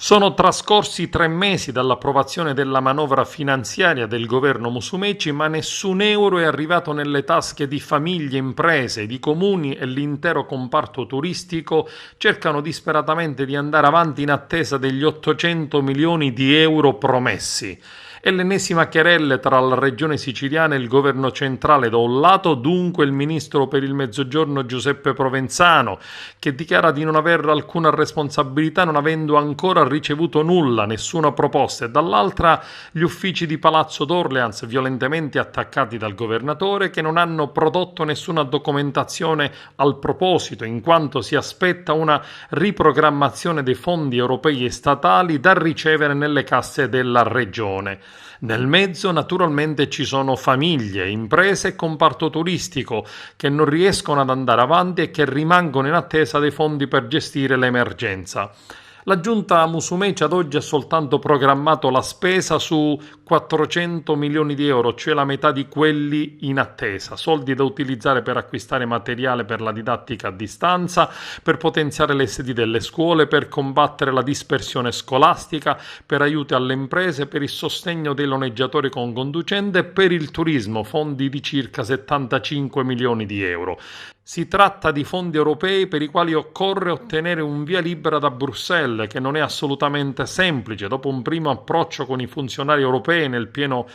Sono trascorsi 3 mesi dall'approvazione della manovra finanziaria del governo Musumeci, ma nessun euro è arrivato nelle tasche di famiglie, imprese, di comuni e l'intero comparto turistico cercano disperatamente di andare avanti in attesa degli 800 milioni di euro promessi. È l'ennesima querelle tra la regione siciliana e il governo centrale da un lato, dunque il ministro per il Mezzogiorno Giuseppe Provenzano, che dichiara di non aver alcuna responsabilità non avendo ancora ricevuto nulla, nessuna proposta, e dall'altra gli uffici di Palazzo d'Orleans violentemente attaccati dal governatore che non hanno prodotto nessuna documentazione al proposito, in quanto si aspetta una riprogrammazione dei fondi europei e statali da ricevere nelle casse della regione. Nel mezzo naturalmente ci sono famiglie, imprese e comparto turistico che non riescono ad andare avanti e che rimangono in attesa dei fondi per gestire l'emergenza. La giunta Musumeci ad oggi ha soltanto programmato la spesa su 400 milioni di euro, cioè la metà di quelli in attesa, soldi da utilizzare per acquistare materiale per la didattica a distanza, per potenziare le sedi delle scuole, per combattere la dispersione scolastica, per aiuti alle imprese, per il sostegno dei loneggiatori con conducente e per il turismo, fondi di circa 75 milioni di euro. Si tratta di fondi europei per i quali occorre ottenere un via libera da Bruxelles, che non è assolutamente semplice. Dopo un primo approccio con i funzionari europei nel pieno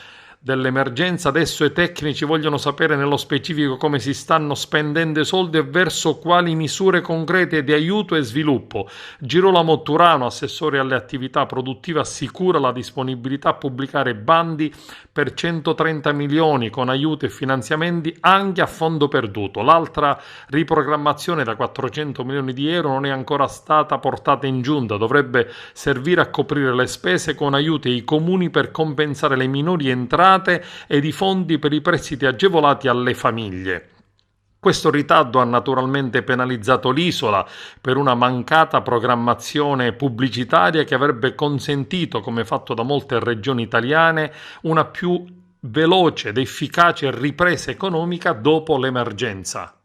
dell'emergenza, adesso i tecnici vogliono sapere nello specifico come si stanno spendendo i soldi e verso quali misure concrete di aiuto e sviluppo. Girolamo Turano, assessore alle attività produttive, assicura la disponibilità a pubblicare bandi per 130 milioni con aiuti e finanziamenti anche a fondo perduto. L'altra riprogrammazione da 400 milioni di euro non è ancora stata portata in giunta, dovrebbe servire a coprire le spese con aiuti ai comuni per compensare le minori entrate ed i fondi per i prestiti agevolati alle famiglie. Questo ritardo ha naturalmente penalizzato l'isola per una mancata programmazione pubblicitaria che avrebbe consentito, come fatto da molte regioni italiane, una più veloce ed efficace ripresa economica dopo l'emergenza.